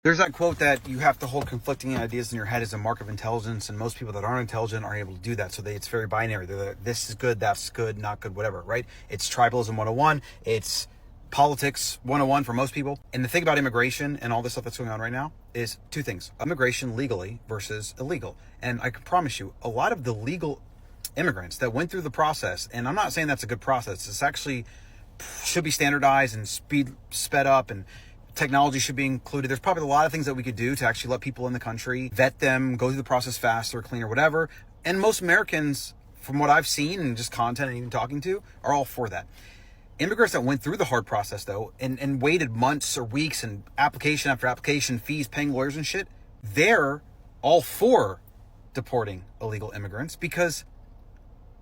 There's that quote that you have to hold conflicting ideas in your head as a mark of intelligence, and most people that aren't intelligent aren't able to do that. So it's very binary. They're like, this is good, that's good, not good, whatever, right? It's tribalism 101. It's politics 101 for most people. And the thing about immigration and all this stuff that's going on right now is two things. Immigration legally versus illegal. And I can promise you, a lot of the legal immigrants that went through the process, and I'm not saying that's a good process. It's actually should be standardized and sped up, and technology should be included. There's probably a lot of things that we could do to actually let people in the country, vet them, go through the process faster, cleaner, whatever. And most Americans, from what I've seen and just content and even talking to, are all for that. Immigrants that went through the hard process though, and waited months or weeks and application after application, fees, paying lawyers and shit, they're all for deporting illegal immigrants because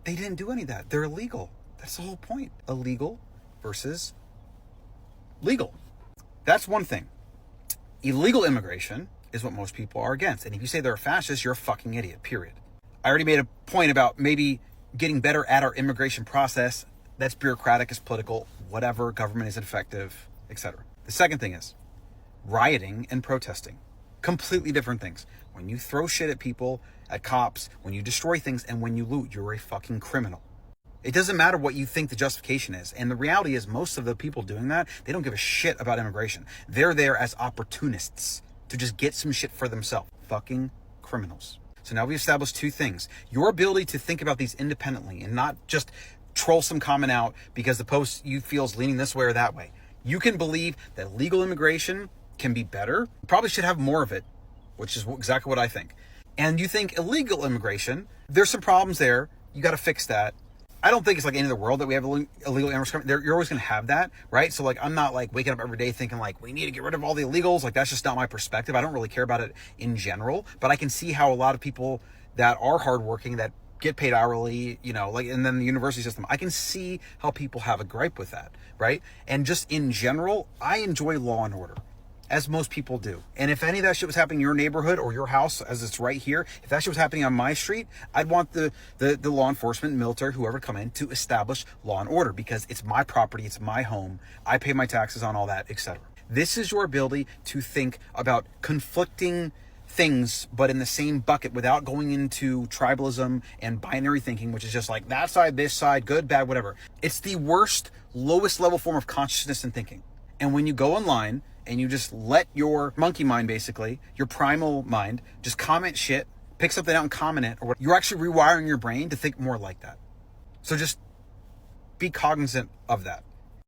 they didn't do any of that. They're illegal. That's the whole point. Illegal versus legal. That's one thing. Illegal immigration is what most people are against. And if you say they're a fascist, you're a fucking idiot, period. I already made a point about maybe getting better at our immigration process. That's bureaucratic, it's political, whatever, government isn't effective, etc. The second thing is rioting and protesting. Completely different things. When you throw shit at people, at cops, when you destroy things, and when you loot, you're a fucking criminal. It doesn't matter what you think the justification is. And the reality is most of the people doing that, they don't give a shit about immigration. They're there as opportunists to just get some shit for themselves. Fucking criminals. So now we've established two things. Your ability to think about these independently and not just troll some comment out because the post you feel is leaning this way or that way. You can believe that legal immigration can be better. Probably should have more of it, which is exactly what I think. And you think illegal immigration, there's some problems there. You got to fix that. I don't think it's like the end of the world that we have illegal immigrants coming. You're always going to have that, right? So like, I'm not like waking up every day thinking like, we need to get rid of all the illegals. Like, that's just not my perspective. I don't really care about it in general, but I can see how a lot of people that are hardworking, that get paid hourly, you know, like, and then the university system, I can see how people have a gripe with that, right? And just in general, I enjoy law and order, as most people do. And if any of that shit was happening in your neighborhood or your house, as it's right here, if that shit was happening on my street, I'd want the law enforcement, military, whoever come in to establish law and order because it's my property, it's my home, I pay my taxes on all that, etc. This is your ability to think about conflicting things, but in the same bucket without going into tribalism and binary thinking, which is just like that side, this side, good, bad, whatever. It's the worst, lowest level form of consciousness and thinking. And when you go online and you just let your monkey mind, basically, your primal mind, just comment shit, pick something out and comment it, or what, you're actually rewiring your brain to think more like that. So just be cognizant of that.